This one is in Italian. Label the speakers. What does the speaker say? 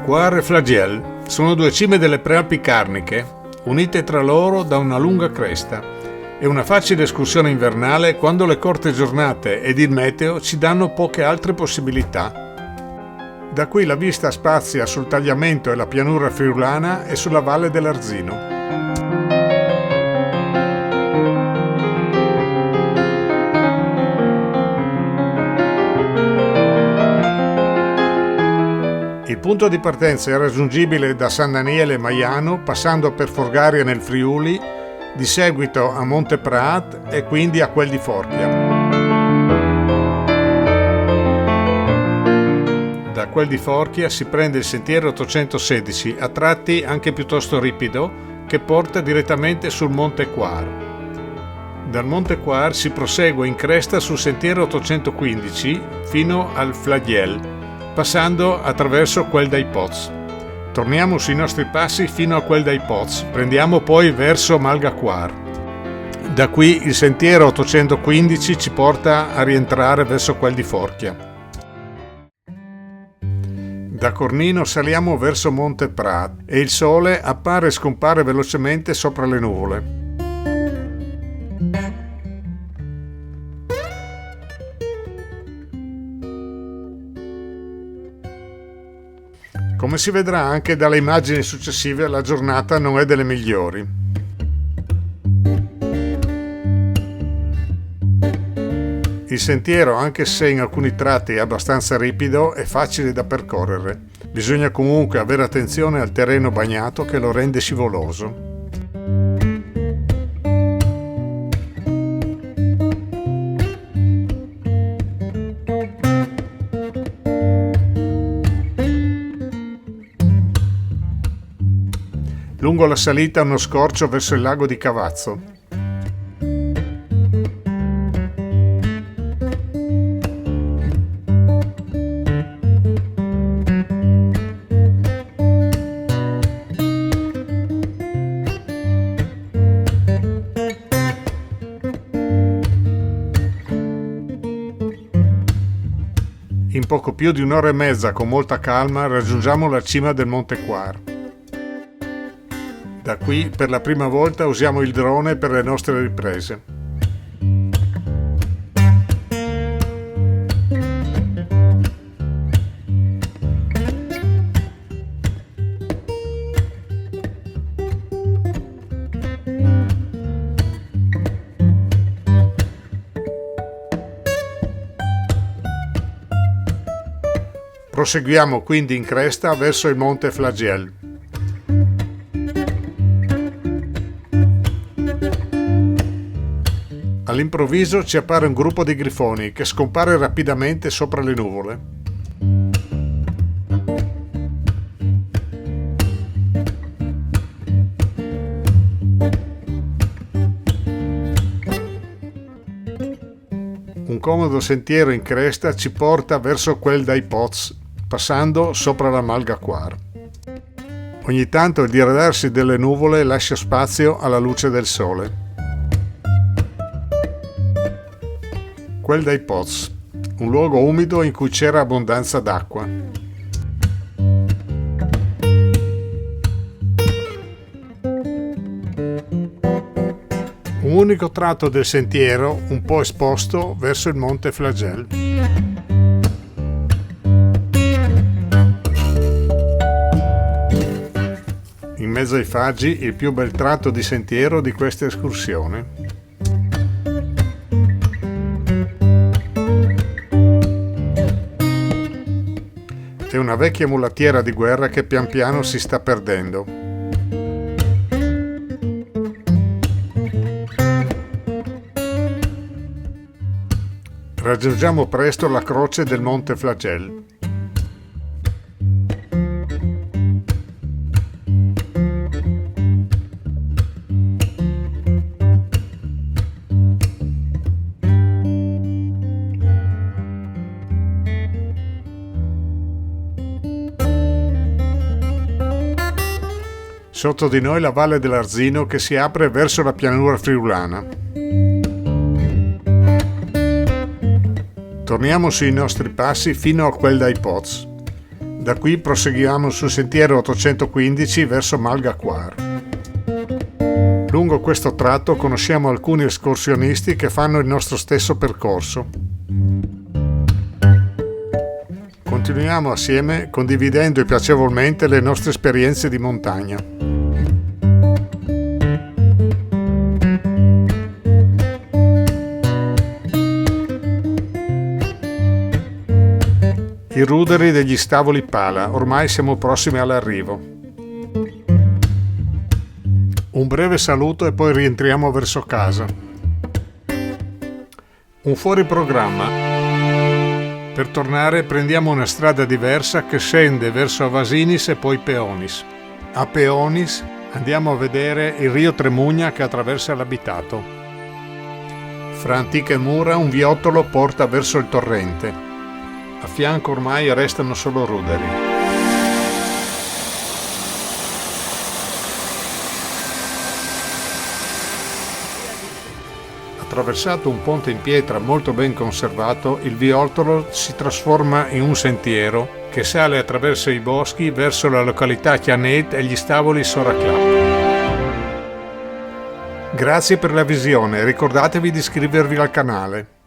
Speaker 1: Coire e Flagiel sono due cime delle Prealpi Carniche, unite tra loro da una lunga cresta, e una facile escursione invernale quando le corte giornate ed il meteo ci danno poche altre possibilità. Da qui la vista spazia sul tagliamento e la pianura friulana e sulla valle dell'Arzino. Il punto di partenza è raggiungibile da San Daniele Maiano, passando per Forgaria nel Friuli, di seguito a Monte Prat e quindi a Quel di Forchia. Da Quel di Forchia si prende il sentiero 816, a tratti anche piuttosto ripido, che porta direttamente sul Monte Coire. Dal Monte Coire si prosegue in cresta sul sentiero 815 fino al Flagiel, passando attraverso Quel dei Pots. Torniamo sui nostri passi fino a Quel dei Pots, prendiamo poi verso Malga Coire. Da qui il sentiero 815 ci porta a rientrare verso Quel di Forchia. Da Cornino saliamo verso Monte Prat e il sole appare e scompare velocemente sopra le nuvole. Come si vedrà anche dalle immagini successive, la giornata non è delle migliori. Il sentiero, anche se in alcuni tratti è abbastanza ripido, è facile da percorrere. Bisogna comunque avere attenzione al terreno bagnato che lo rende scivoloso. Lungo la salita uno scorcio verso il lago di Cavazzo. In poco più di un'ora e mezza, con molta calma, raggiungiamo la cima del Monte Coire. Da qui, per la prima volta, usiamo il drone per le nostre riprese. Proseguiamo quindi in cresta verso il Monte Flagiel. All'improvviso ci appare un gruppo di grifoni che scompare rapidamente sopra le nuvole. Un comodo sentiero in cresta ci porta verso Quel dei Pots, passando sopra la Malga Coire. Ogni tanto il diradarsi delle nuvole lascia spazio alla luce del sole. Quel dei Pots, un luogo umido in cui c'era abbondanza d'acqua. Un unico tratto del sentiero, un po' esposto, verso il Monte Flagiel. In mezzo ai faggi, il più bel tratto di sentiero di questa escursione. È una vecchia mulattiera di guerra che pian piano si sta perdendo. Raggiungiamo presto la croce del Monte Flagiel. Sotto di noi la valle dell'Arzino che si apre verso la pianura friulana. Torniamo sui nostri passi fino a Quel dei Pots. Da qui proseguiamo sul sentiero 815 verso Malgaquar. Lungo questo tratto conosciamo alcuni escursionisti che fanno il nostro stesso percorso. Continuiamo assieme condividendo piacevolmente le nostre esperienze di montagna. I ruderi degli Stavoli Pala, ormai siamo prossimi all'arrivo. Un breve saluto e poi rientriamo verso casa. Un fuori programma. Per tornare prendiamo una strada diversa che scende verso Avasinis e poi Peonis. A Peonis andiamo a vedere il Rio Tremugna che attraversa l'abitato. Fra antiche mura un viottolo porta verso il torrente. A fianco ormai restano solo ruderi. Attraversato un ponte in pietra molto ben conservato, il viottolo si trasforma in un sentiero che sale attraverso i boschi verso la località Chianet e gli Stavoli Soraclap. Grazie per la visione, ricordatevi di iscrivervi al canale.